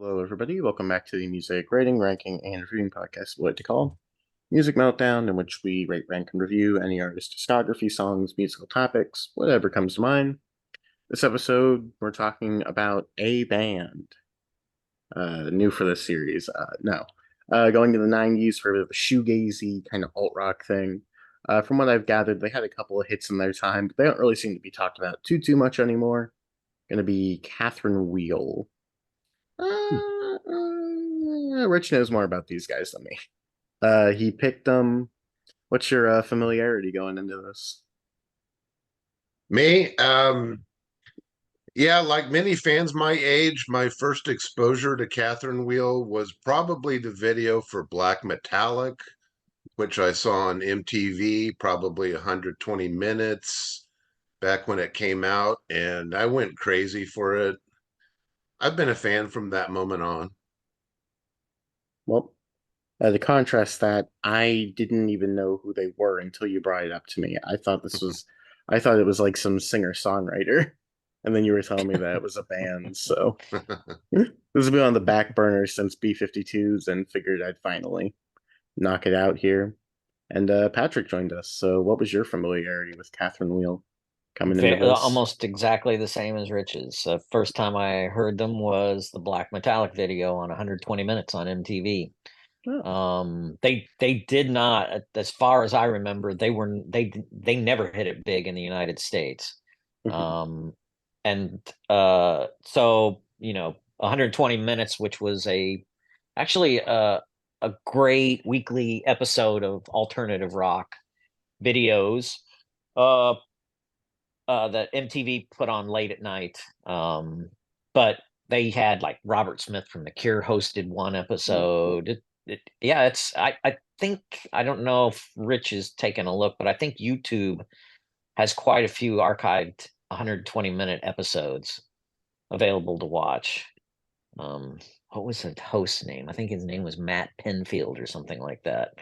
Hello, everybody. Welcome back to the music rating, ranking, and reviewing podcast we like to call Music Meltdown, in which we rate, rank, and review any artist discography, songs, musical topics, whatever comes to mind. This episode, we're talking about a band, new for this series. No, going to the '90s for a bit of a shoegazy kind of alt rock thing. From what I've gathered, they had a couple of hits in their time, but they don't really seem to be talked about too much anymore. Going to be Catherine Wheel. Rich knows more about these guys than me. He picked them. What's your familiarity going into this? Me, yeah, like many fans my age, my first exposure to Catherine Wheel was probably the video for Black Metallic, which I saw on MTV, probably 120 minutes back when it came out, and I went crazy for it. I've been a fan from that moment on. Well, to contrast that, I didn't even know who they were until you brought it up to me. I thought it was like some singer-songwriter, and then you were telling me that it was a band. So this has been on the back burner since B-52s, and figured I'd finally knock it out here. And Patrick joined us. So what was your familiarity with Catherine Wheel coming into this? Almost exactly the same as Rich's. First time I heard them was the Black Metallic video on 120 Minutes on MTV. Oh. They did not, as far as I remember, they never hit it big in the United States. And so 120 Minutes, which was actually a great weekly episode of alternative rock videos. Uh, that MTV put on late at night. But they had like Robert Smith from The Cure hosted one episode. Yeah, I think, I don't know if Rich is taking a look, but I think YouTube has quite a few archived 120-minute episodes available to watch. What was the host's name? I think his name was Matt Penfield or something like that.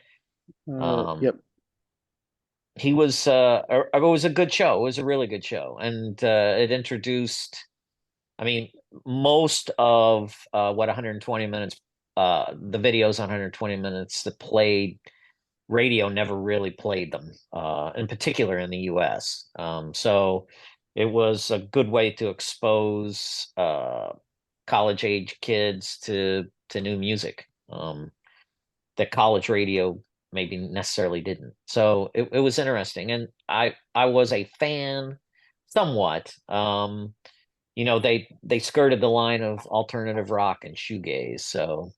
Yep. He was it was a good show. It was a really good show, and it introduced, I mean, most of what 120 minutes, the videos on 120 minutes that played radio never really played them, in particular in the US. So it was a good way to expose college age kids to new music, that college radio maybe necessarily didn't. So it was interesting. And I was a fan somewhat. They skirted the line of alternative rock and shoegaze. So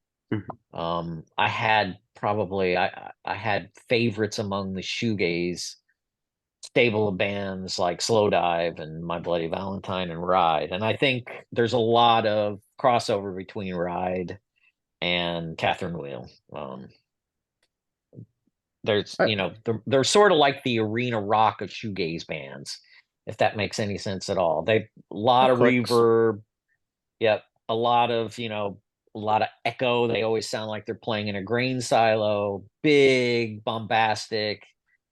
I had I had favorites among the shoegaze stable of bands like Slow Dive and My Bloody Valentine and Ride. And I think there's a lot of crossover between Ride and Catherine Wheel. There's, I, they're sort of like the arena rock of shoegaze bands, if that makes any sense at all. They a lot that of clicks. reverb, yep, a lot of, a lot of echo. They always sound like they're playing in a grain silo, big, bombastic.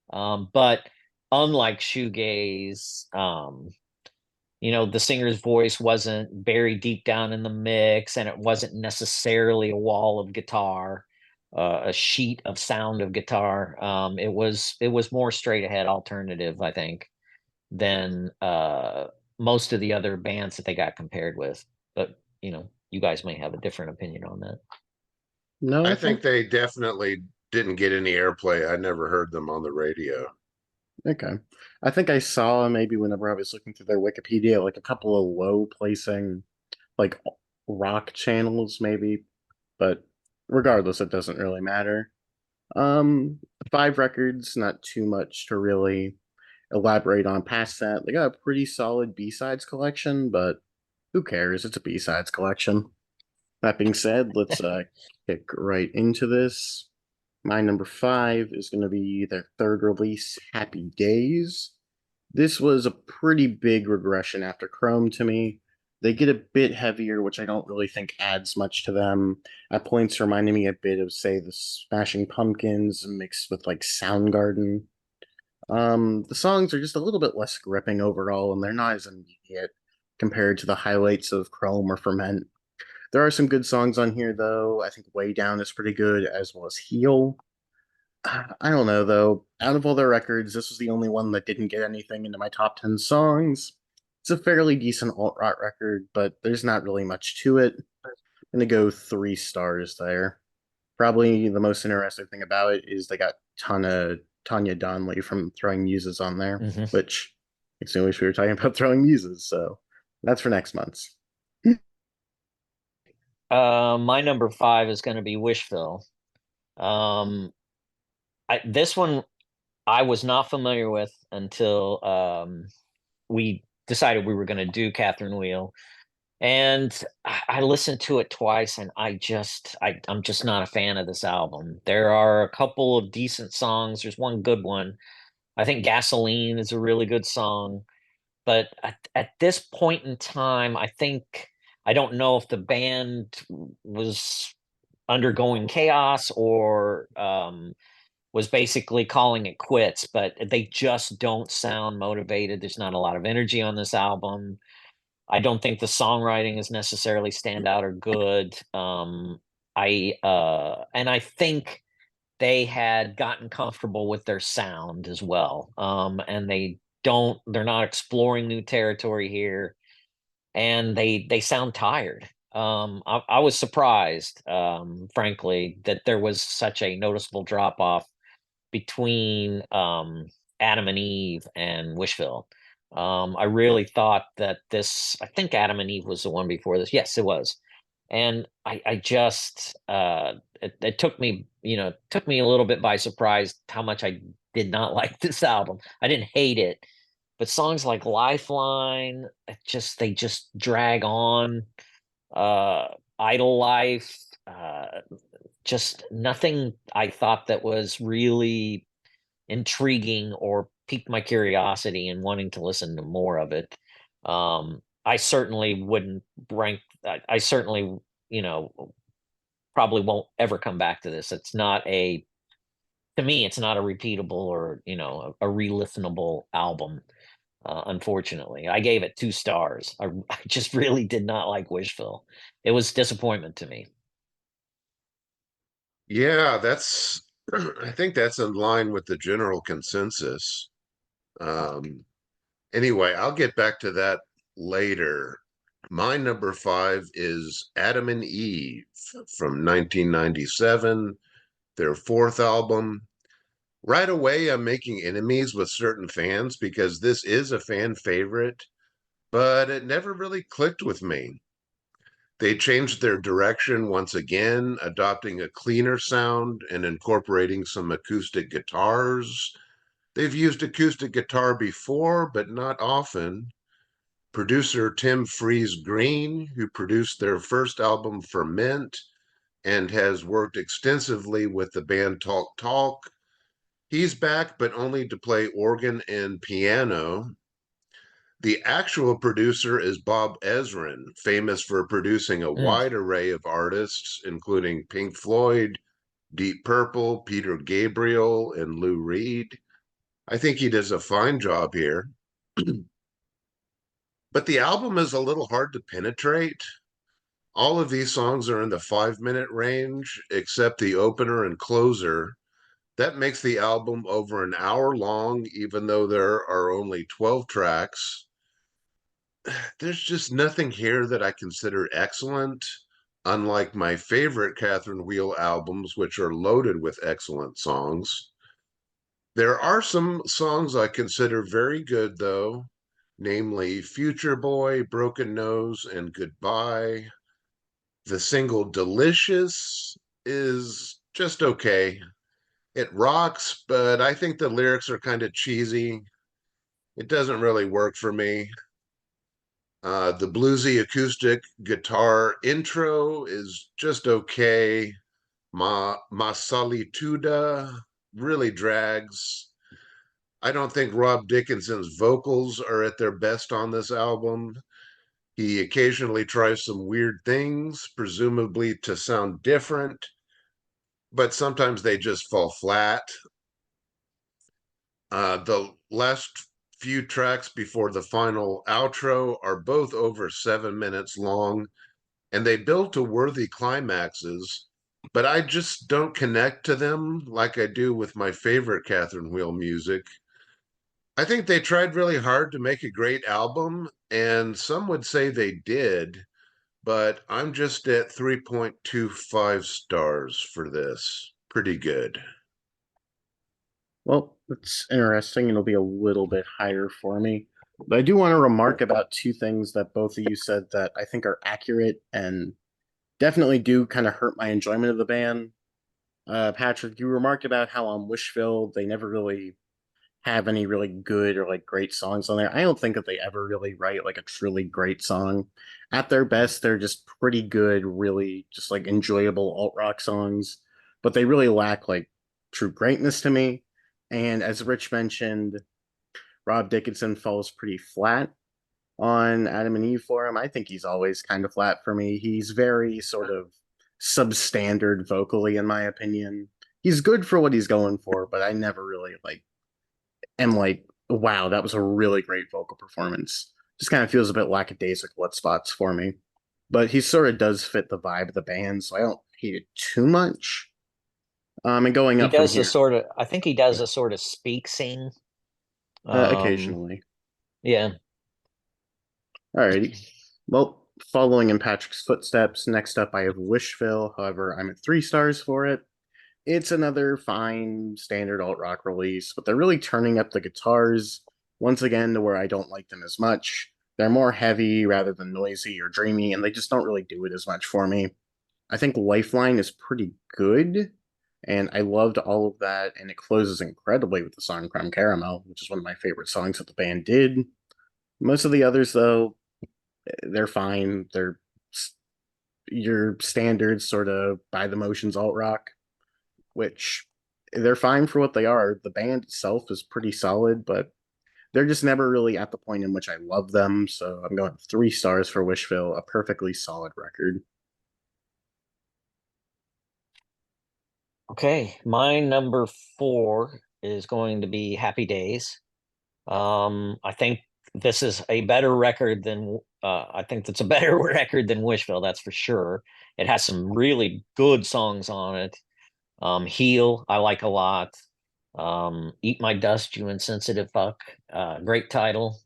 But unlike shoegaze, the singer's voice wasn't buried deep down in the mix, and it wasn't necessarily a wall of guitar, a sheet of sound of guitar. It was more straight ahead alternative, I think, than most of the other bands that they got compared with. But you guys may have a different opinion on that. No, I I think think they definitely didn't get any airplay. I never heard them on the radio. okay. I think I saw maybe whenever I was looking through their Wikipedia, like a couple of low placing like rock channels maybe, but regardless, it doesn't really matter. Um, 5 records, not too much to really elaborate on past that. They got a pretty solid B-sides collection, but who cares? It's a B-sides collection. That being said, let's kick right into this. My number 5 is going to be their third release, Happy Days. This was a pretty big regression after Chrome to me. They get a bit heavier, which I don't really think adds much to them. At points reminding me a bit of, say, the Smashing Pumpkins mixed with like Soundgarden. The songs are just a little bit less gripping overall, and they're not as immediate compared to the highlights of Chrome or Ferment. There are some good songs on here, though. I think Way Down is pretty good, as well as Heal. I don't know, though. Out of all their records, this was the only one that didn't get anything into my top 10 songs. It's a fairly decent alt rock record, but there's not really much to it. I'm gonna go 3 stars there. Probably the most interesting thing about it is they got Tanya Donley from Throwing Muses on there, Mhm. which makes me wish we were talking about Throwing Muses. So that's for next month's. My number 5 is going to be Wishville. Um, this one I was not familiar with until we decided we were going to do Catherine Wheel, and I listened to it twice, and I'm just not a fan of this album. There are a couple of decent songs. There's one good one. I think Gasoline is a really good song, but at this point in time, I don't know if the band was undergoing chaos or was basically calling it quits, but they just don't sound motivated. There's not a lot of energy on this album. I don't think the songwriting is necessarily standout or good. I think they had gotten comfortable with their sound as well. And they're not exploring new territory here, and they sound tired. I was surprised, frankly, that there was such a noticeable drop off between Adam and Eve and Wishville. I really thought that I think Adam and Eve was the one before this. Yes, it was. And I just, it took me a little bit by surprise how much I did not like this album. I didn't hate it, but songs like Lifeline, they just drag on. Uh, Idle Life, just nothing I thought that was really intriguing or piqued my curiosity and wanting to listen to more of it. I certainly wouldn't rank. I certainly, you know, probably won't ever come back to this. It's not a To me, it's not a repeatable or a re-listenable album. Unfortunately, I gave it 2 stars. I just really did not like Wishville. It was disappointment to me. Yeah, that's I think that's in line with the general consensus. Um, anyway, I'll get back to that later. My number 5 is Adam and Eve from 1997, their fourth album. Right away, I'm making enemies with certain fans because this is a fan favorite, but it never really clicked with me. They changed their direction once again, adopting a cleaner sound and incorporating some acoustic guitars. They've used acoustic guitar before, but not often. Producer Tim Freeze Green, who produced their first album Ferment and has worked extensively with the band Talk Talk, he's back, but only to play organ and piano. The actual producer is Bob Ezrin, famous for producing a Mm. wide array of artists, including Pink Floyd, Deep Purple, Peter Gabriel, and Lou Reed. I think he does a fine job here. But the album is a little hard to penetrate. All of these songs are in the 5 minute range, except the opener and closer. That makes the album over an hour long, even though there are only 12 tracks. There's just nothing here that I consider excellent, unlike my favorite Catherine Wheel albums, which are loaded with excellent songs. There are some songs I consider very good, though, namely Future Boy, Broken Nose, and Goodbye. The single Delicious is just okay. It rocks, but I think the lyrics are kind of cheesy. It doesn't really work for me. The bluesy acoustic guitar intro is just okay. Ma Solituda really drags. I don't think Rob Dickinson's vocals are at their best on this album. He occasionally tries some weird things, presumably to sound different, but sometimes they just fall flat. The last few tracks before the final outro are both over 7 minutes long, and they built to worthy climaxes, but I just don't connect to them like I do with my favorite Catherine Wheel music. I think they tried really hard to make a great album, and some would say they did, but I'm just at 3.25 stars for this. Pretty good. Well, it's interesting. It'll be a little bit higher for me. But I do want to remark about two things that both of you said that I think are accurate and definitely do kind of hurt my enjoyment of the band. Patrick, you remarked about how on Wishville they never really have any really good or like great songs on there. I don't think that they ever really write like a truly great song. At their best, they're just pretty good, really just like enjoyable alt rock songs, but they really lack like true greatness to me. And as Rich mentioned, Rob Dickinson falls pretty flat on Adam and Eve for him. I think he's always kind of flat for me. He's very sort of substandard vocally, in my opinion. He's good for what he's going for, but I never really like am like, wow, that was a really great vocal performance. Just kind of feels a bit lackadaisical at spots for me. But he sort of does fit the vibe of the band, so I don't hate it too much. And going He up from does the here, sort of, I think he does a sort of speak sing. occasionally. Yeah. Alrighty. Well, following in Patrick's footsteps, next up I have Wishville. However, I'm at 3 stars for it. It's another fine standard alt rock release, but they're really turning up the guitars once again to where I don't like them as much. They're more heavy rather than noisy or dreamy, and they just don't really do it as much for me. I think Lifeline is pretty good, and I loved all of that, and it closes incredibly with the song Creme Caramel, which is one of my favorite songs that the band did. Most of the others, though, they're fine. They're your standard sort of by the motions alt rock, which they're fine for what they are. The band itself is pretty solid, but they're just never really at the point in which I love them. So I'm going 3 stars for Wishville, a perfectly solid record. Okay. My number 4 is going to be Happy Days. I think this is a better record than I think that's a better record than Wishville, that's for sure. It has some really good songs on it. Heal, I like a lot. Eat My Dust, You Insensitive Fuck. Great title.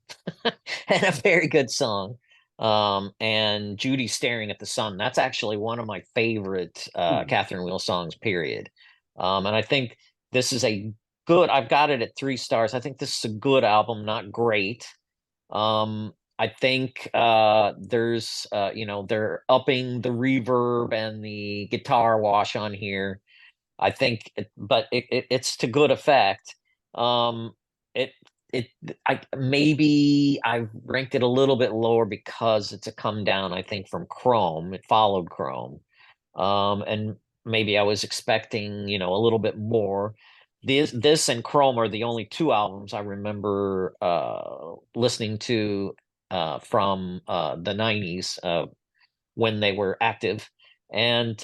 And a very good song. And Judy Staring at the Sun. That's actually one of my favorite Catherine Wheel songs, period. And I think this is a good, I've got it at 3 stars. I think this is a good album, not great. I think there's they're upping the reverb and the guitar wash on here. I think, it's to good effect. It it I maybe I ranked it a little bit lower because it's a come down. I think from Chrome. It followed Chrome, and maybe I was expecting a little bit more. This and Chrome are the only 2 albums I remember listening to from the '90s when they were active, and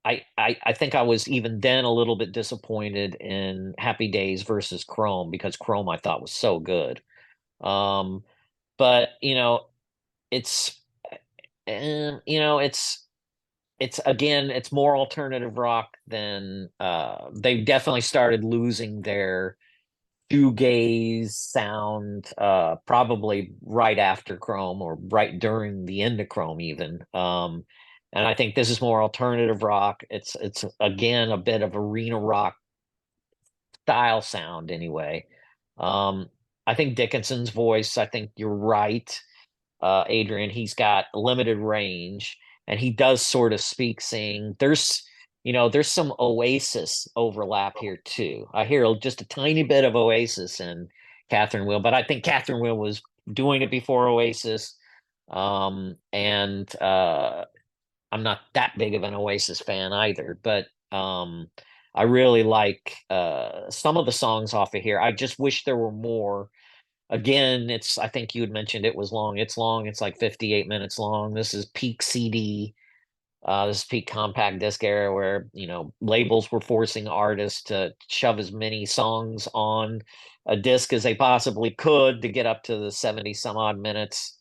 I think I was even then a little bit disappointed in Happy Days versus Chrome because Chrome I thought was so good. Um, but it's it's again it's more alternative rock than they've definitely started losing their shoegaze sound probably right after Chrome or right during the end of Chrome even. And I think this is more alternative rock. It's again a bit of arena rock style sound anyway. Um, I think Dickinson's voice, I think you're right, Adrian. He's got limited range and he does sort of speak sing. There's some Oasis overlap here too. I hear just a tiny bit of Oasis in Catherine Wheel, but I think Catherine Wheel was doing it before Oasis. And I'm not that big of an Oasis fan either, but I really like some of the songs off of here. I just wish there were more. Again, I think you had mentioned it was long. It's long. It's like 58 minutes long. This is peak CD. This is peak compact disc era where, labels were forcing artists to shove as many songs on a disc as they possibly could to get up to the 70 some odd minutes.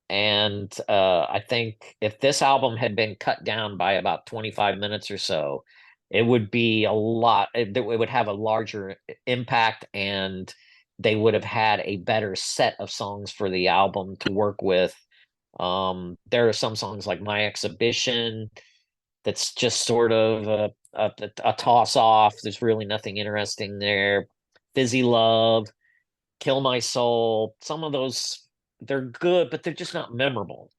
And I think if this album had been cut down by about 25 minutes or so, it would be a lot. It would have a larger impact, and they would have had a better set of songs for the album to work with. There are some songs like My Exhibition that's just sort of a toss off. There's really nothing interesting there. Fizzy Love, Kill My Soul, some of those, they're good, but they're just not memorable.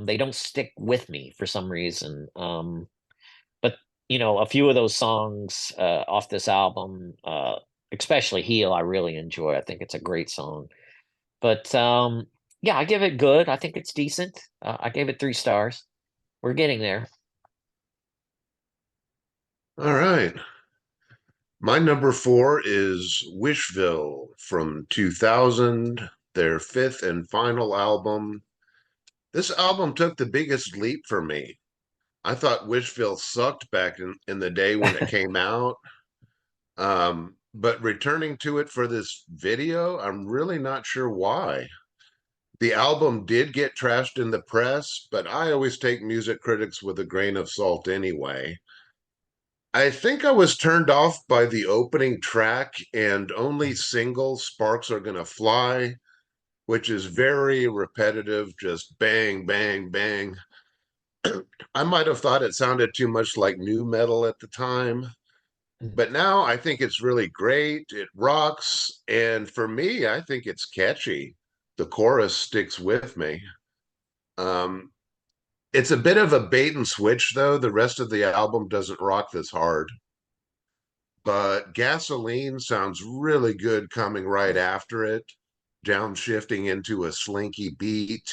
They don't stick with me for some reason. But a few of those songs off this album, especially Heal, I really enjoy. I think it's a great song. But yeah, I give it good. I think it's decent. I gave it 3 stars. We're getting there. All right. My number 4 is Wishville from 2000, their 5th and final album. This album took the biggest leap for me. I thought Wishville sucked back in the day when it came out. But returning to it for this video, I'm really not sure why. The album did get trashed in the press, but I always take music critics with a grain of salt anyway. I think I was turned off by the opening track and only single Sparks Are Gonna Fly, which is very repetitive, just bang, bang, bang. I might have thought it sounded too much like new metal at the time, but now I think it's really great. It rocks. And for me, I think it's catchy. The chorus sticks with me. Um, it's a bit of a bait and switch, though. The rest of the album doesn't rock this hard. But Gasoline sounds really good coming right after it, downshifting into a slinky beat.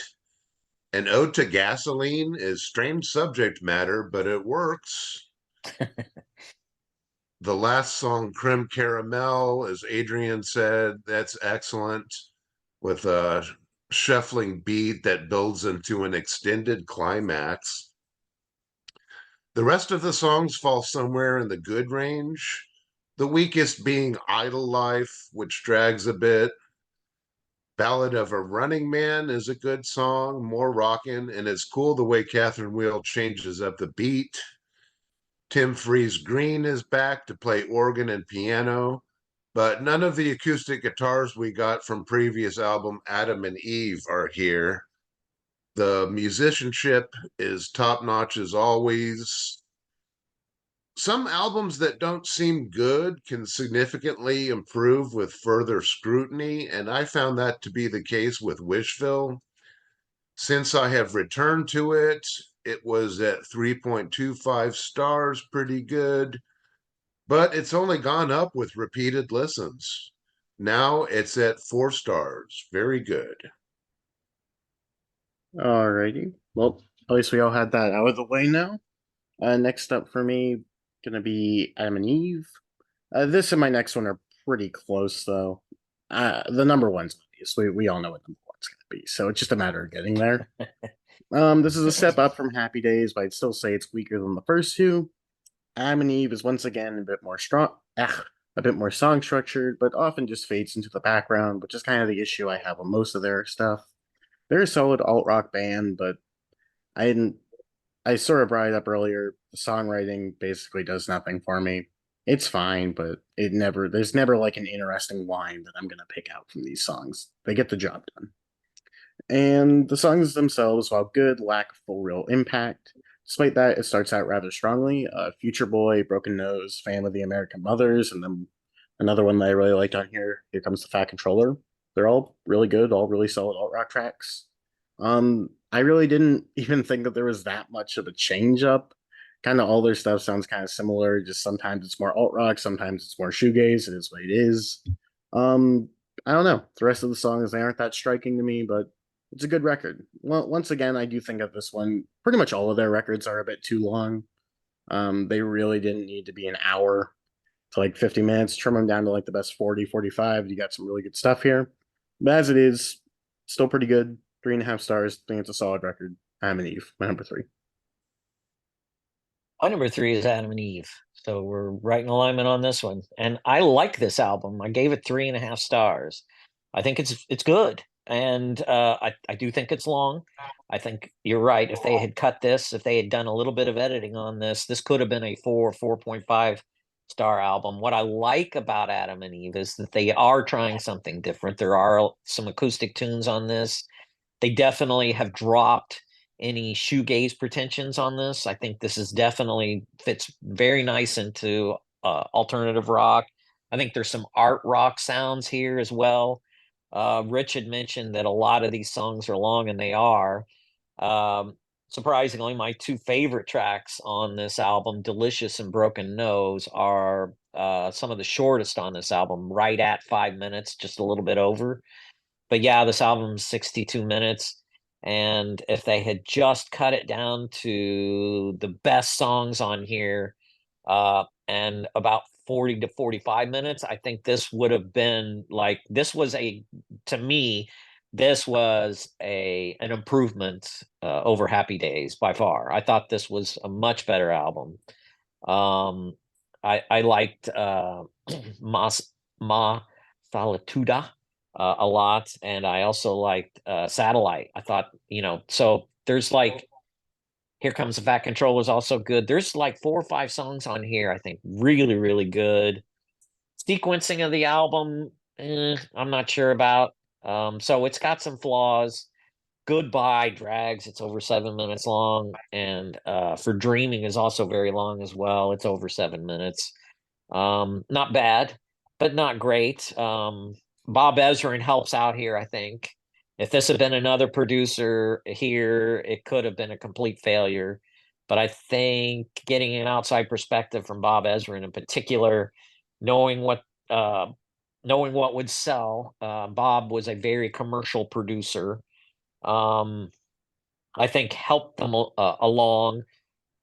An ode to gasoline is strange subject matter, but it works. The last song, Creme Caramel, as Adrian said, that's excellent, with a shuffling beat that builds into an extended climax. The rest of the songs fall somewhere in the good range, the weakest being Idle Life, which drags a bit. Ballad of a Running Man is a good song, more rockin', and it's cool the way Catherine Wheel changes up the beat. Tim Freeze Green is back to play organ and piano, but none of the acoustic guitars we got from previous album Adam and Eve are here. The musicianship is top notch as always. Some albums that don't seem good can significantly improve with further scrutiny, and I found that to be the case with Wishville. Since I have returned to it, it was at 3.25 stars, pretty good, but it's only gone up with repeated listens. Now it's at 4 stars. Very good. Alrighty. Well, at least we all had that out of the way now. Next up for me, gonna be Adam and Eve. This and my next one are pretty close, though. The number one's obvious. We all know what number one's gonna be, so it's just a matter of getting there. This is a step up from Happy Days, but I'd still say it's weaker than the first two. Adam and Eve is once again a bit more a bit more song structured, but often just fades into the background, which is kind of the issue I have with most of their stuff. They're a solid alt rock band, but I didn't. I sort of brought it up earlier. The songwriting basically does nothing for me. It's fine, but there's never like an interesting line that I'm gonna pick out from these songs. They get the job done. And the songs themselves, while good, lack full real impact. Despite that, it starts out rather strongly. Future Boy, Broken Nose, Fan of the American Mothers, and then another one that I really liked on here, Here Comes the Fat Controller. They're all really good, all really solid alt rock tracks. I really didn't even think that there was that much of a change up. Kind of all their stuff sounds kind of similar. Just sometimes it's more alt rock, sometimes it's more shoegaze. It is what it is. Um, I don't know. The rest of the songs they aren't that striking to me, but it's a good record. Well, once again, I do think of this one. Pretty much all of their records are a bit too long. They really didn't need to be an hour to like 50 minutes. Trim them down to like the best 40, 45. You got some really good stuff here. But as it is, still pretty good. 3.5 stars. I think it's a solid record. Adam and Eve, my number 3. My number 3 is Adam and Eve. So we're right in alignment on this one. And I like this album. I gave it 3.5 stars. I think it's good. and I do think it's long. I think you're right. If they had cut this, if they had done a little bit of editing on this, this could have been a 4.5 star album. What I like about Adam and Eve is that they are trying something different. There are some acoustic tunes on this. They definitely have dropped any shoegaze pretensions on this. I think this is definitely fits very nice into alternative rock. I think there's some art rock sounds here as well. Rich had mentioned that a lot of these songs are long, and they are. Um, Surprisingly, my two favorite tracks on this album, Delicious and Broken Nose, are some of the shortest on this album, right at 5 minutes, just a little bit over. But yeah, this album's 62 minutes. And if they had just cut it down to the best songs on here, and about 40 to 45 minutes, I think this would have been like, this was to me, this was an improvement over Happy Days by far. I thought this was a much better album. Um, I liked Mas Ma Solituda a lot, and I also liked Satellite. I thought, so there's like Here Comes the Fat Control was also good. There's like 4 or 5 songs on here I think really, really good. Sequencing of the album, I'm not sure about. So it's got some flaws. Goodbye drags. It's over 7 minutes long, and For Dreaming is also very long as well. It's over 7 minutes. Not bad, but not great. Bob Ezrin helps out here, I think. If this had been another producer here, it could have been a complete failure. But I think getting an outside perspective from Bob Ezrin in particular, knowing what uh, knowing what would sell. Bob was a very commercial producer. Um, I think helped them along.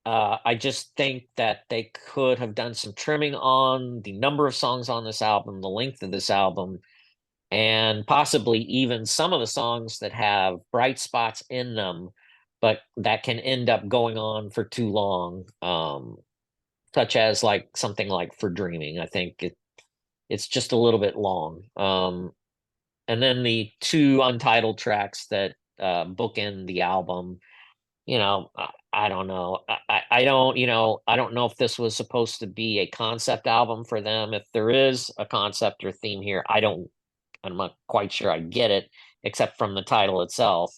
I just think that they could have done some trimming on the number of songs on this album, the length of this album, and possibly even some of the songs that have bright spots in them, but that can end up going on for too long. Such as like something like For Dreaming. I think it's just a little bit long. And then the two untitled tracks that bookend the album, I don't know. I don't, I don't know if this was supposed to be a concept album for them. If there is a concept or theme here, I'm not quite sure I get it, except from the title itself.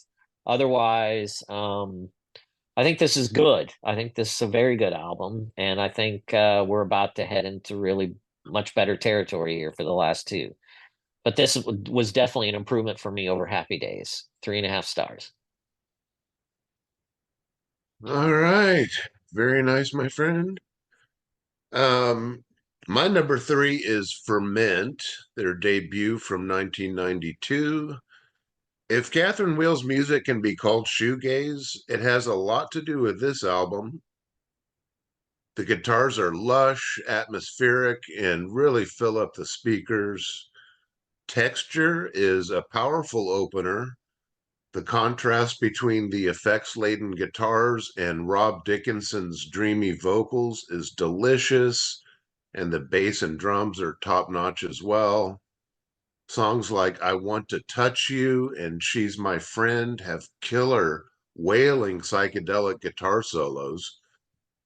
Otherwise, I think this is good. I think this is a very good album, and I think we're about to head into really much better territory here for the last two. But this was definitely an improvement for me over Happy Days. 3.5 stars. All right. Very nice, my friend. Um, my number 3 is Ferment, their debut from 1992. If Catherine Wheel's music can be called shoegaze, it has a lot to do with this album. The guitars are lush, atmospheric, and really fill up the speakers. Texture is a powerful opener. The contrast between the effects laden guitars and Rob Dickinson's dreamy vocals is delicious, and the bass and drums are top notch as well. Songs like I Want to Touch You and She's My Friend have killer, wailing psychedelic guitar solos,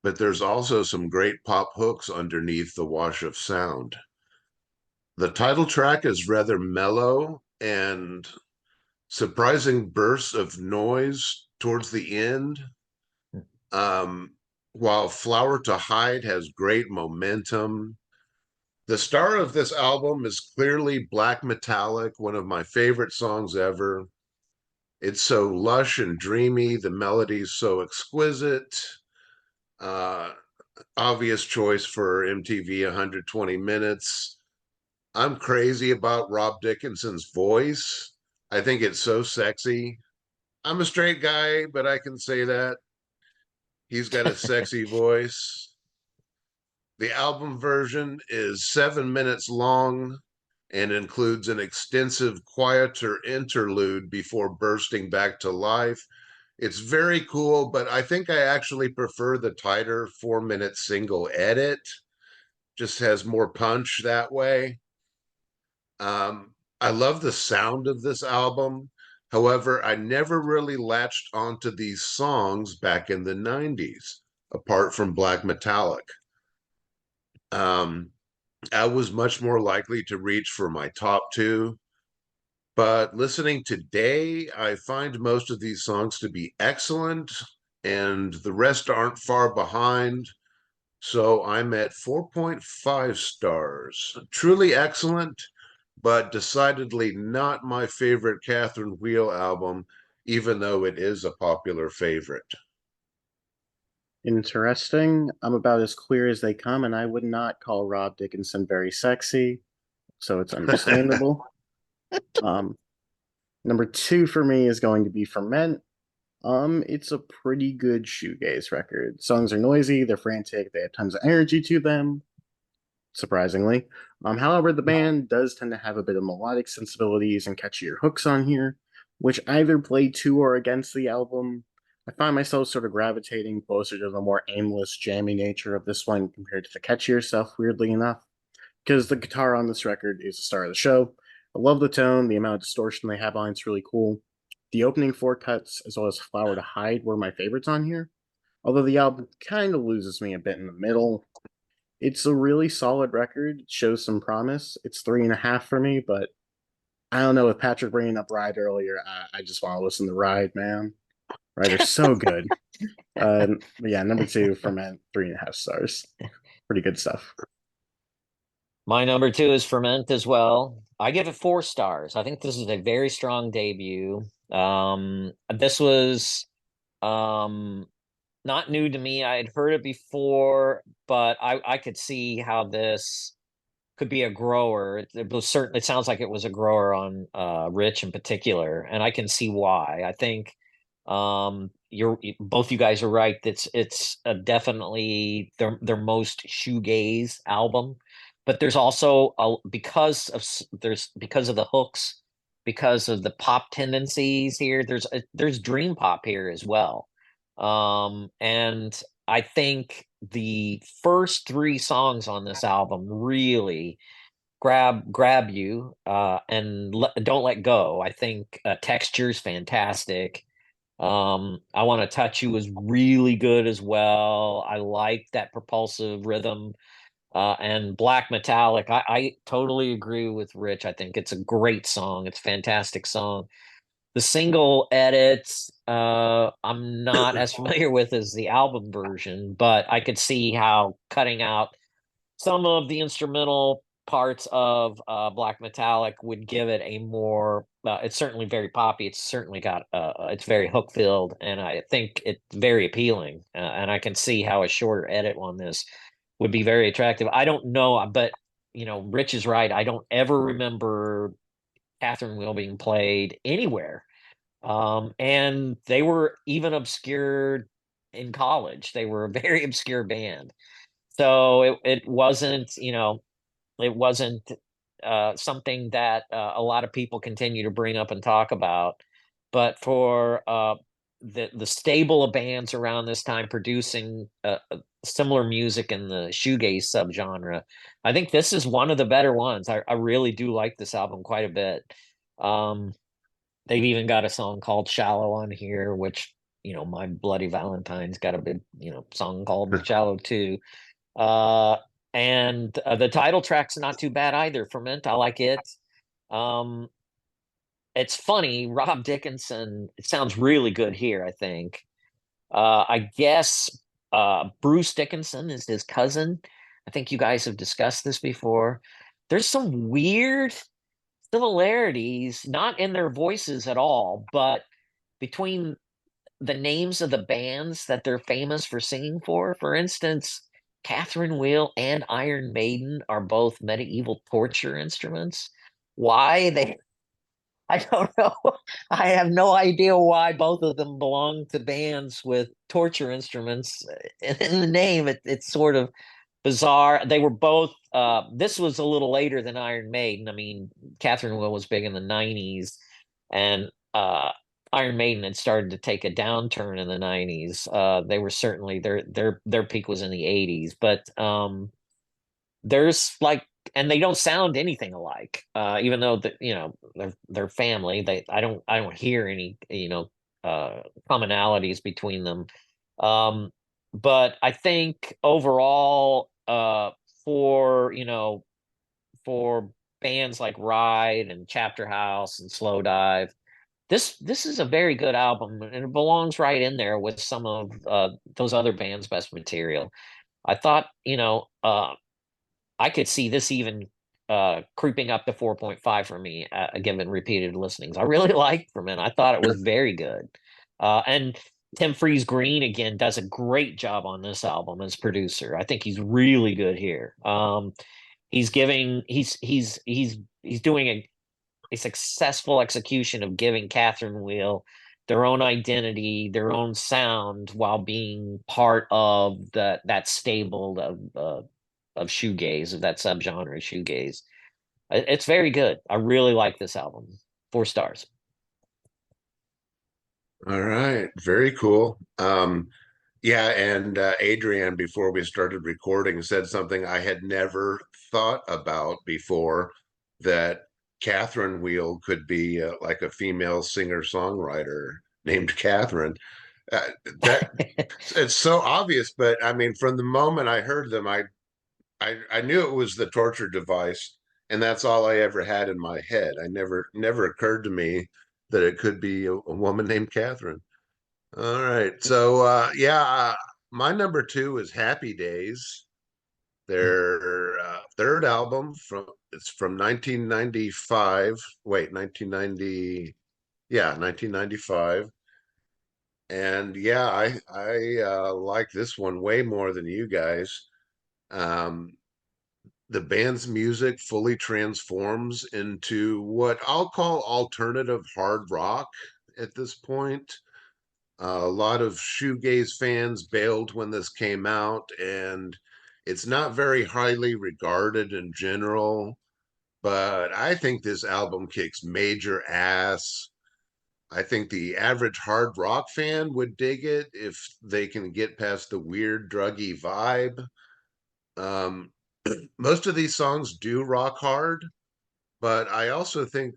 but there's also some great pop hooks underneath the wash of sound. The title track is rather mellow and surprising bursts of noise towards the end. Um, while Flower to Hide has great momentum. The star of this album is clearly Black Metallic, one of my favorite songs ever. It's so lush and dreamy. The melody's so exquisite. Uh, Obvious choice for MTV 120 Minutes. I'm crazy about Rob Dickinson's voice. I think it's so sexy. I'm a straight guy, but I can say that. He's got a sexy voice. The album version is 7 minutes long and includes an extensive, quieter interlude before bursting back to life. It's very cool, but I think I actually prefer the tighter 4 minute single edit. Just has more punch that way. Um, I love the sound of this album. However, I never really latched onto these songs back in the 90s, apart from Black Metallic. Um, I was much more likely to reach for my top two. But listening today, I find most of these songs to be excellent, and the rest aren't far behind. So I'm at 4.5 stars. Truly excellent, but decidedly not my favorite Catherine Wheel album, even though it is a popular favorite. Interesting. I'm about as queer as they come, and I would not call Rob Dickinson very sexy, so it's understandable. Um, Number two for me is going to be Ferment. It's a pretty good shoegaze record. Songs are noisy, they're frantic, they have tons of energy to them, surprisingly. However, the band does tend to have a bit of melodic sensibilities and catchier hooks on here, which either play to or against the album. I find myself sort of gravitating closer to the more aimless, jammy nature of this one compared to the catchier stuff, weirdly enough, because the guitar on this record is the star of the show. I love the tone, the amount of distortion they have on it's really cool. The opening four cuts, as well as Flower to Hide, were my favorites on here, although the album kind of loses me a bit in the middle. It's a really solid record. It shows some promise. It's 3.5 for me, but I don't know. With Patrick bringing up Ride earlier, I just want to listen to Ride, man. Rider's so good. But yeah, number two for men, 3.5 stars. Pretty good stuff. My number two is Ferment as well. I give it 4 stars. I think this is a very strong debut. This was not new to me. I had heard it before, but I could see how this could be a grower. It was certain. It sounds like it was a grower on Rich in particular, and I can see why. I think you're both you guys are right. It's definitely their most shoegaze album, but there's also because of the hooks, because of the pop tendencies here. There's dream pop here as well, and I think the first 3 songs on this album really grab you and don't let go. I think Texture's fantastic. I Want to Touch You was really good as well. I like that propulsive rhythm. And Black Metallic, I totally agree with Rich. I think it's a great song. It's a fantastic song. The single edits, I'm not as familiar with as the album version, but I could see how cutting out some of the instrumental parts of Black Metallic would give it a more. It's certainly very poppy. It's certainly got. It's very hook filled, and I think it's very appealing. And I can see how a shorter edit on this would be very attractive. I don't know, but Rich is right. I don't ever remember Catherine Wheel being played anywhere. And they were even obscured in college. They were a very obscure band. So it wasn't, it wasn't something that a lot of people continue to bring up and talk about. But for the stable of bands around this time producing similar music in the shoegaze subgenre, I think this is one of the better ones. I really do like this album quite a bit. Um, they've even got a song called "Shallow" on here, which My Bloody Valentine's got a big song called "Shallow" too. Uh, and the title track's not too bad either. Ferment, I like it. Um, it's funny, Rob Dickinson. It sounds really good here. I think. I guess Bruce Dickinson is his cousin. I think you guys have discussed this before. There's some weird similarities, not in their voices at all, but between the names of the bands that they're famous for singing for. For instance, Catherine Wheel and Iron Maiden are both medieval torture instruments. Why they I don't know. I have no idea why both of them belong to bands with torture instruments in the name. It's sort of bizarre. They were both this was a little later than Iron Maiden. I mean, Catherine Wheel was big in the 90s, and Iron Maiden had started to take a downturn in the 90s. They were certainly their peak was in the 80s, but there's like and they don't sound anything alike. Even though that they're family, I don't hear any commonalities between them. Um, but I think overall, for for bands like Ride and Chapter House and Slow Dive, this is a very good album, and it belongs right in there with some of those other bands' best material. I thought, I could see this even creeping up to 4.5 for me, given repeated listenings. I really liked Ferment. I thought it was very good. And Tim Freeze Green again does a great job on this album as producer. I think he's really good here. He's doing a successful execution of giving Catherine Wheel their own identity, their own sound, while being part of that stable of shoegaze, of that subgenre of shoegaze. It's very good. I really like this album. 4 stars. All right, very cool. Yeah, and Adrian, before we started recording, said something I had never thought about before, that Catherine Wheel could be like a female singer-songwriter named Catherine. That it's so obvious, but I mean, from the moment I heard them, I knew it was the torture device, and that's all I ever had in my head. I never occurred to me that it could be a woman named Catherine. All right. So yeah, my number two is Happy Days. Their third album, from 1995. Wait, 1990. Yeah, 1995. And yeah, I like this one way more than you guys. Um, the band's music fully transforms into what I'll call alternative hard rock at this point. A lot of shoegaze fans bailed when this came out, and it's not very highly regarded in general. But I think this album kicks major ass. I think the average hard rock fan would dig it if they can get past the weird, druggy vibe. Um, most of these songs do rock hard, but I also think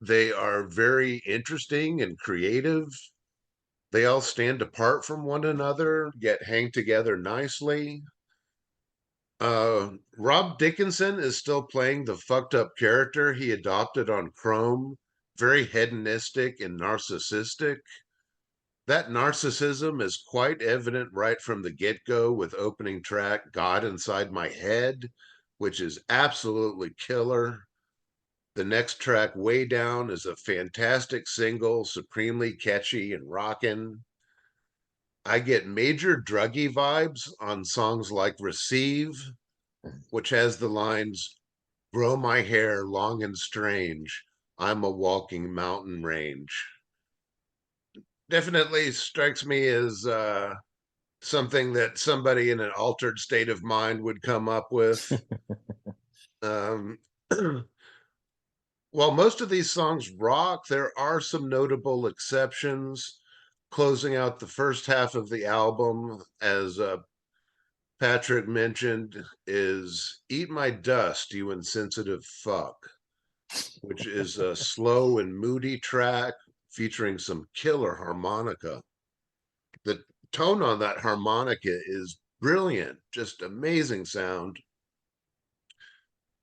they are very interesting and creative. They all stand apart from one another, yet hang together nicely. Rob Dickinson is still playing the fucked up character he adopted on Chrome, very hedonistic and narcissistic. That narcissism is quite evident right from the get go with opening track God Inside My Head, which is absolutely killer. The next track, Way Down, is a fantastic single, supremely catchy and rockin'. I get major druggy vibes on songs like Receive, which has the lines, Grow my hair long and strange, I'm a walking mountain range. Definitely strikes me as something that somebody in an altered state of mind would come up with. Um, while most of these songs rock, there are some notable exceptions. Closing out the first half of the album, as Patrick mentioned, is Eat My Dust, You Insensitive Fuck, which is a slow and moody track featuring some killer harmonica. The tone on that harmonica is brilliant, just amazing sound.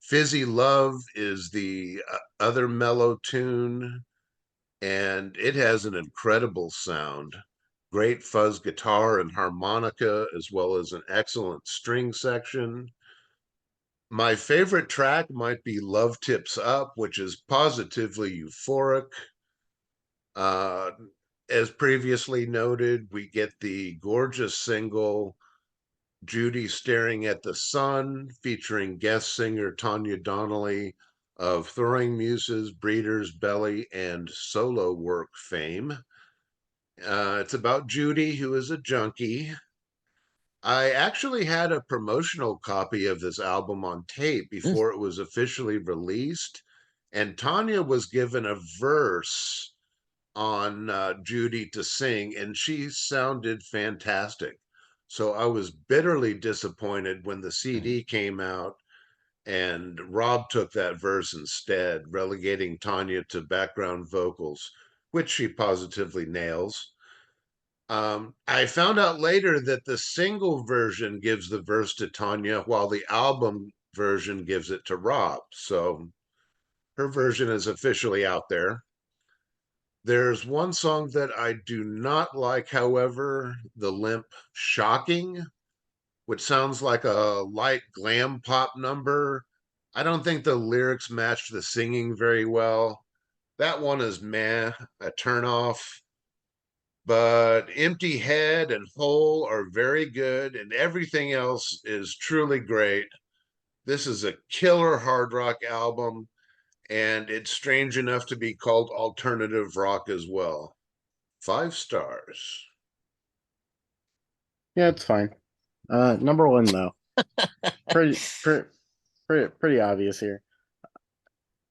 Fizzy Love is the other mellow tune, and it has an incredible sound. Great fuzz guitar and harmonica, as well as an excellent string section. My favorite track might be Love Tips Up, which is positively euphoric. Uh, as previously noted, we get the gorgeous single Judy Staring at the Sun, featuring guest singer Tanya Donnelly of Throwing Muses, Breeder's Belly, and solo work fame. It's about Judy, who is a junkie. I actually had a promotional copy of this album on tape before it was officially released, and Tanya was given a verse on Judy to sing, and she sounded fantastic. So I was bitterly disappointed when the CD came out and Rob took that verse instead, relegating Tanya to background vocals, which she positively nails. I found out later that the single version gives the verse to Tanya, while the album version gives it to Rob. So her version is officially out there. There's one song that I do not like, however, the limp Shocking, which sounds like a light glam pop number. I don't think the lyrics match the singing very well. That one is meh, a turnoff. But Empty Head and Whole are very good, and everything else is truly great. This is a killer hard rock album, and it's strange enough to be called alternative rock as well. 5 stars. Yeah, it's fine. Number one though, pretty pretty obvious here.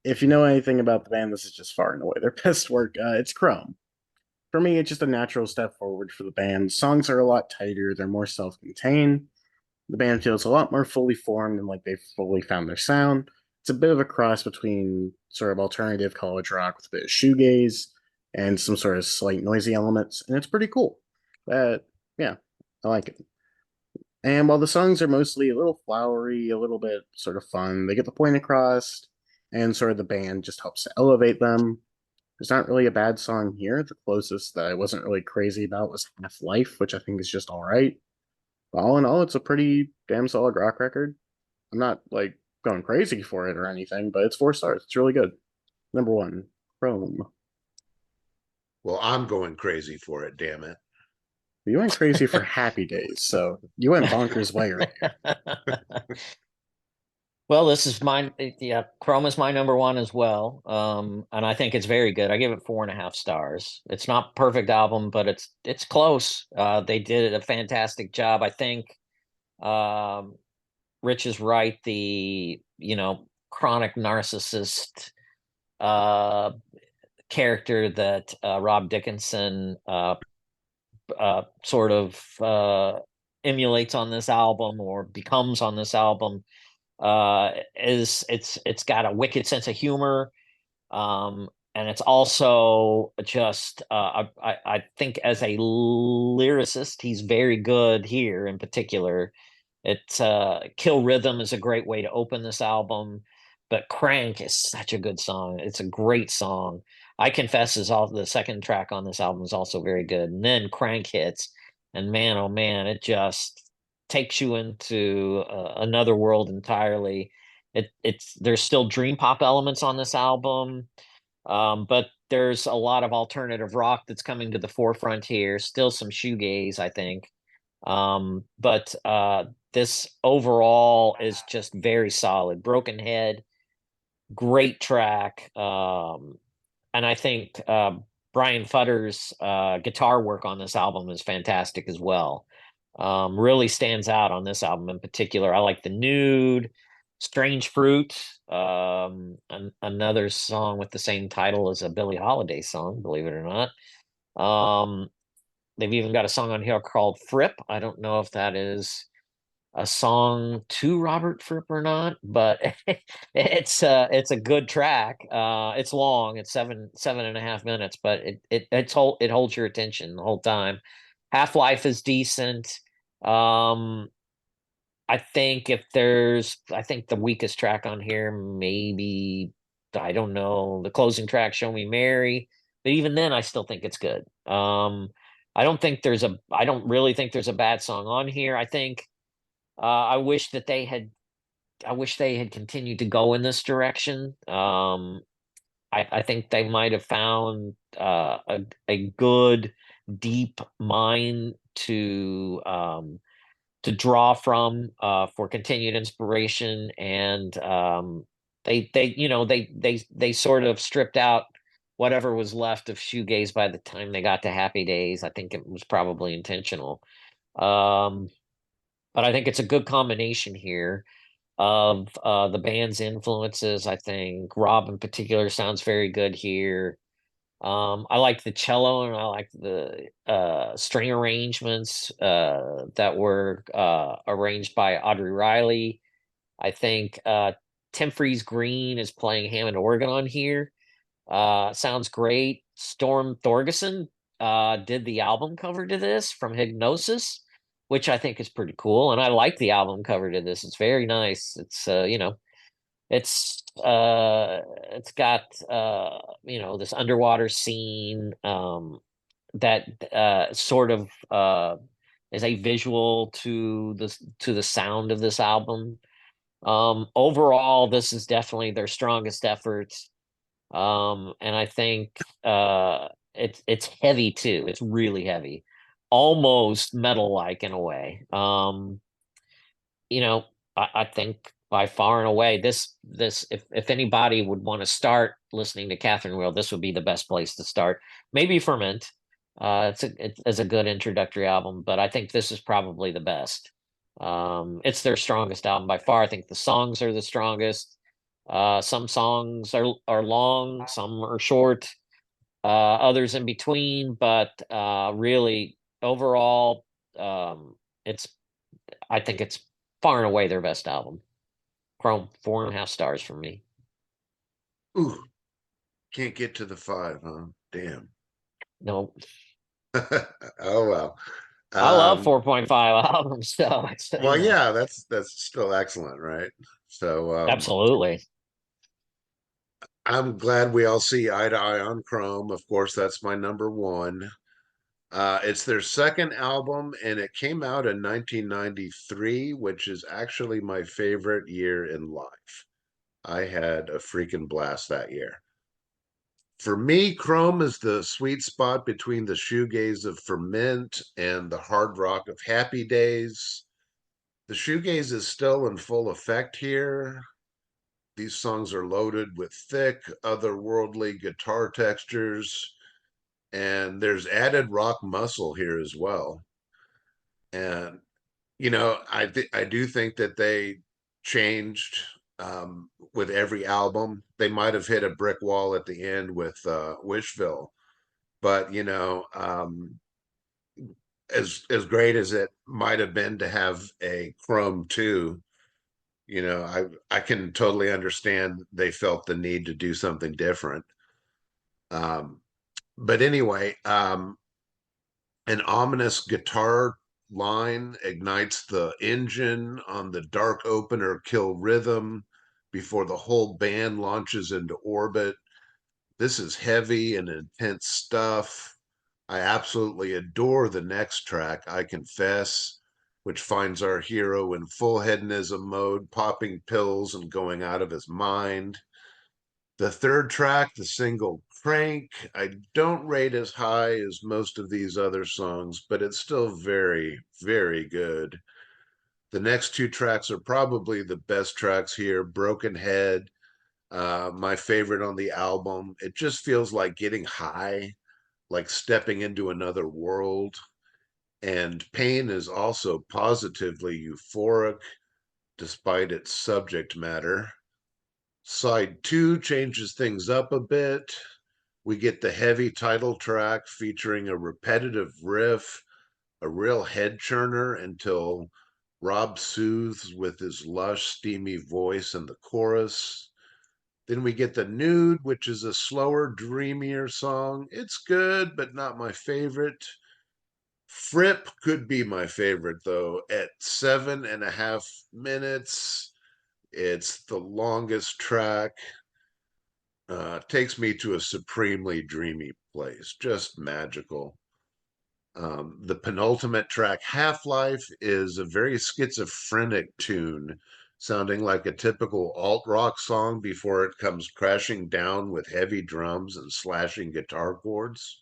If you know anything about the band, this is just far and away their best work. It's Chrome. For me, it's just a natural step forward for the band. Songs are a lot tighter, they're more self-contained. The band feels a lot more fully formed and like they've fully found their sound. It's a bit of a cross between sort of alternative college rock with a bit of shoegaze and some sort of slight noisy elements, and it's pretty cool. Yeah, I like it. And while the songs are mostly a little flowery, a little bit sort of fun, they get the point across, and sort of the band just helps to elevate them. There's not really a bad song here. The closest that I wasn't really crazy about was Half Life, which I think is just all right. But all in all, it's a pretty damn solid rock record. I'm not like going crazy for it or anything, but it's 4 stars. It's really good. Number one, Chrome. Well, I'm going crazy for it, damn it. You went crazy for Happy Days, so you went bonkers way earlier. Well, this is mine. Yeah, Chrome is my number one as well. And I think it's very good. I give it 4.5 stars. It's not perfect album, but it's close. They did a fantastic job. I think Rich is right. The chronic narcissist character that Rob Dickinson sort of emulates on this album or becomes on this album is it's got a wicked sense of humor, and it's also just I think as a lyricist he's very good here in particular. It's Kill Rhythm is a great way to open this album, but Crank is such a good song. It's a great song. I Confess is all the second track on this album is also very good, and then Crank hits, and man, oh man, it just takes you into another world entirely. It's there's still dream pop elements on this album, but there's a lot of alternative rock that's coming to the forefront here. Still some shoegaze, I think. But this overall is just very solid. Broken Head, great track. And I think Brian Futter's guitar work on this album is fantastic as well. Really stands out on this album in particular. I like The Nude, Strange Fruit, another song with the same title as a Billie Holiday song, believe it or not. They've even got a song on here called Fripp. I don't know if that is a song to Robert Fripp or not, but it's a good track. It's long. It's 7.5 minutes, but it holds your attention the whole time. Half Life is decent. I think I think the weakest track on here, maybe, I don't know, the closing track, Show Me Mary. But even then, I still think it's good. I don't really think there's a bad song on here. I think I wish they had continued to go in this direction. I think they might have found a good deep mine to draw from for continued inspiration, and they sort of stripped out whatever was left of shoegaze by the time they got to Happy Days. I think it was probably intentional. um but I think it's a good combination here of the band's influences. I think Rob in particular sounds very good here. I like the cello and I like the string arrangements that were arranged by Audrey Riley. I think Tim Freeze Green is playing Hammond organ on here. Sounds great. Storm Thorgerson did the album cover to this from Hypnosis, which I think is pretty cool. And I like the album cover to this. It's very nice. It's it's got this underwater scene that sort of is a visual to the sound of this album. Overall, this is definitely their strongest effort. And I think it's heavy too. It's really heavy, almost metal-like in a way. I think by far and away, this if anybody would want to start listening to Catherine Wheel, this would be the best place to start. Maybe Ferment. It's a good introductory album, but I think this is probably the best. It's their strongest album by far. I think the songs are the strongest. Some songs are long, some are short, others in between, but really overall, it's I think it's far and away their best album. Chrome, 4.5 stars from me. Ooh, can't get to the 5, huh? Damn. No, Oh well. I love Um, 4.5 albums, so well, yeah, that's still excellent, right? So absolutely. I'm glad we all see eye to eye on Chrome. Of course, that's my number one. It's their second album, and it came out in 1993, which is actually my favorite year in life. I had a freaking blast that year. For me, Chrome is the sweet spot between the shoegaze of Ferment and the hard rock of Happy Days. The shoegaze is still in full effect here. These songs are loaded with thick, otherworldly guitar textures, and there's added rock muscle here as well. And I do think that they changed with every album. They might have hit a brick wall at the end with Wishville, but as great as it might have been to have a Chrome 2, I can totally understand they felt the need to do something different. Um, but anyway, an ominous guitar line ignites the engine on the dark opener Kill Rhythm before the whole band launches into orbit. This is heavy and intense stuff. I absolutely adore the next track, I Confess, which finds our hero in full hedonism mode, popping pills and going out of his mind. The third track, the single Crank, I don't rate as high as most of these other songs, but it's still very, very good. The next two tracks are probably the best tracks here. Broken Head, my favorite on the album. It just feels like getting high, like stepping into another world. And Pain is also positively euphoric despite its subject matter. Side 2 changes things up a bit. We get the heavy title track featuring a repetitive riff, a real head churner until Rob soothes with his lush, steamy voice in the chorus. Then we get the Nude, which is a slower, dreamier song. It's good, but not my favorite. Fripp could be my favorite, though, at 7.5 minutes. It's the longest track. Takes me to a supremely dreamy place, just magical. The penultimate track, Half Life, is a very schizophrenic tune, sounding like a typical alt rock song before it comes crashing down with heavy drums and slashing guitar chords.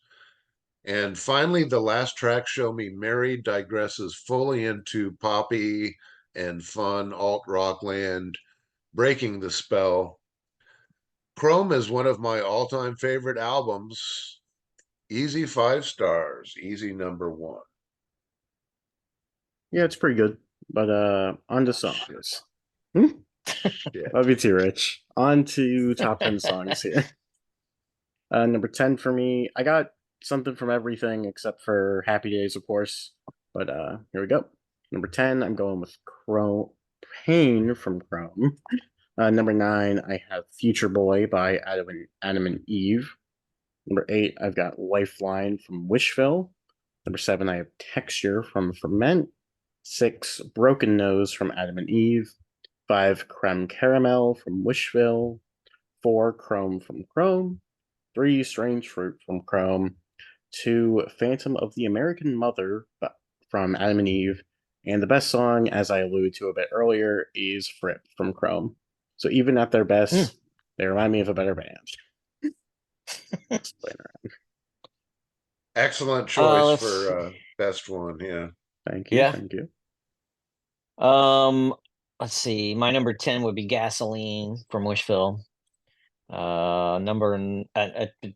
And finally, the last track, Show Me Mary, digresses fully into poppy and fun alt rock land, breaking the spell. Chrome is one of my all-time favorite albums. Easy 5 stars, easy number one. Yeah, it's pretty good. But on to songs. Shit. Love you too, Rich. On to top 10 songs here. Number 10 for me, I got something from everything except for Happy Days, of course. But here we go. Number 10, I'm going with Pain from Chrome. Number 9, I have Future Boy by Adam and Eve. Number 8, I've got Lifeline from Wishville. Number 7, I have Texture from Ferment. 6, Broken Nose from Adam and Eve. 5, Creme Caramel from Wishville. 4, Chrome from Chrome. 3, Strange Fruit from Chrome. 2, Phantom of the American Mother from Adam and Eve. And the best song, as I alluded to a bit earlier, is Fripp from Chrome. So even at their best, they remind me of a better band. Excellent choice let's for best one. Yeah. Thank you. Yeah. Thank you. Let's see. My number 10 would be Gasoline from Wishville.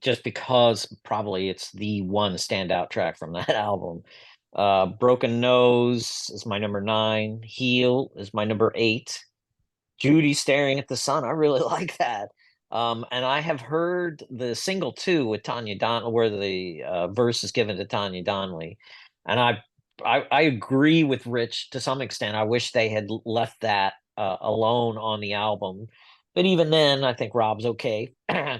Just because probably it's the one standout track from that album. Broken Nose is my number 9. Heal is my number 8. Judy Staring at the Sun. I really like that. And I have heard the single too with Tanya Don, where the verse is given to Tanya Donnelly, and I agree with Rich to some extent. I wish they had left that alone on the album, but even then, I think Rob's okay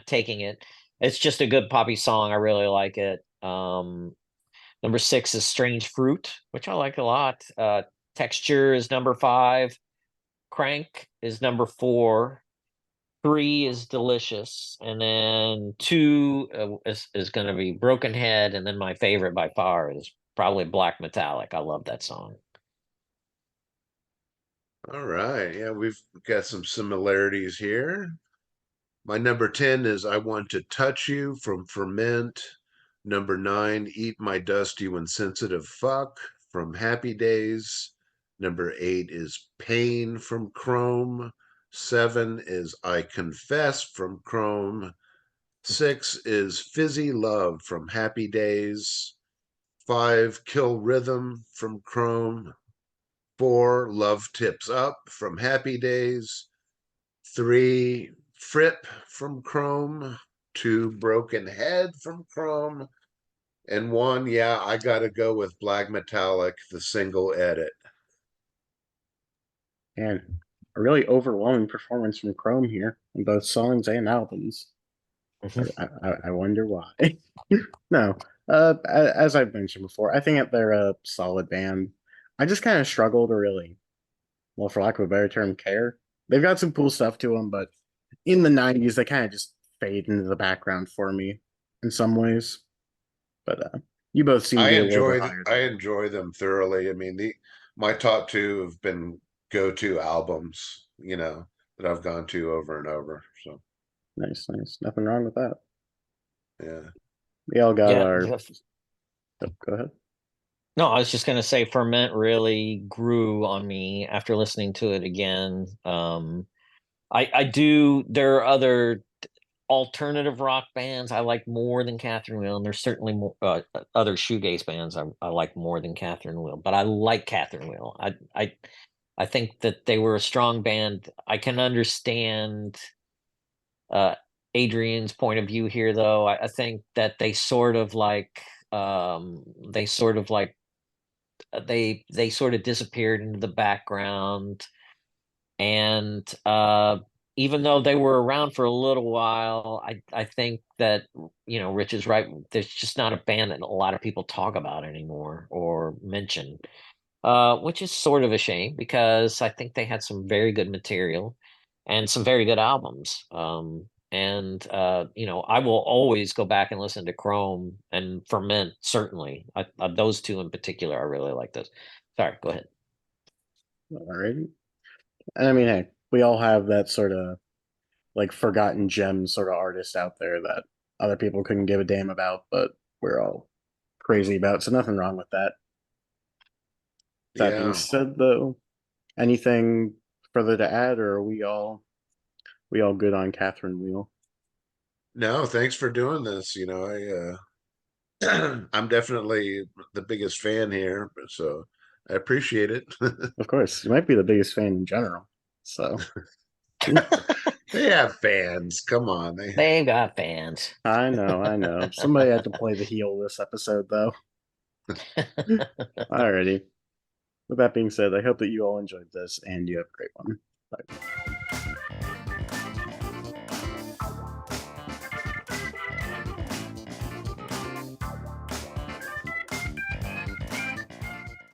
taking it. It's just a good poppy song. I really like it. Number 6 is Strange Fruit, which I like a lot. Texture is number 5. Crank is number 4. 3 is Delicious, and then 2 is going to be Broken Head, and then my favorite by far is probably Black Metallic. I love that song. All right. Yeah, we've got some similarities here. My number 10 is I Want to Touch You from Ferment. Number 9, Eat My Dust, You Insensitive Fuck from Happy Days. Number 8 is Pain from Chrome. 7 is I Confess from Chrome. 6 is Fizzy Love from Happy Days. 5, Kill Rhythm from Chrome. 4, Love Tips Up from Happy Days. 3, Fripp from Chrome. 2, Broken Head from Chrome. And 1, yeah, I gotta go with Black Metallic, the single edit. And a really overwhelming performance from Chrome here in both songs and albums. I wonder why. No, as I've mentioned before, I think that they're a solid band. I just kind of struggle to really, well, for lack of a better term, care. They've got some cool stuff to them, but in the 90s, they kind of just fade into the background for me in some ways. But you both seem to be a little bit higher. I enjoy them thoroughly. I mean, my top 2 have been go-to albums, that I've gone to over and over. So Nice. Nothing wrong with that. yeah. We all got our. Yeah. Oh, go ahead. No, I was just gonna say Ferment really grew on me after listening to it again. I do. There are other alternative rock bands I like more than Catherine Wheel, and there's certainly more other shoegaze bands I like more than Catherine Wheel. But I like Catherine Wheel. I think that they were a strong band. I can understand Adrian's point of view here, though. I think that they sort of like they sort of disappeared into the background, and even though they were around for a little while, I think that Rich is right. There's just not a band that a lot of people talk about anymore or mention, which is sort of a shame because I think they had some very good material and some very good albums. And I will always go back and listen to Chrome and Ferment. Certainly, those two in particular, I really like those. Sorry, go ahead. Alrighty. And I mean, hey, we all have that sort of like forgotten gem sort of artist out there that other people couldn't give a damn about, but we're all crazy about. So nothing wrong with that. That being Yeah. said, though, anything further to add, or are we all good on Catherine Wheel? No, thanks for doing this. I'm definitely the biggest fan here, so I appreciate it. Of course, you might be the biggest fan in general. So They have fans. Come on. They've got fans. I know. Somebody had to play the heel this episode, though. Alrighty. With that being said, I hope that you all enjoyed this and you have a great one. Bye.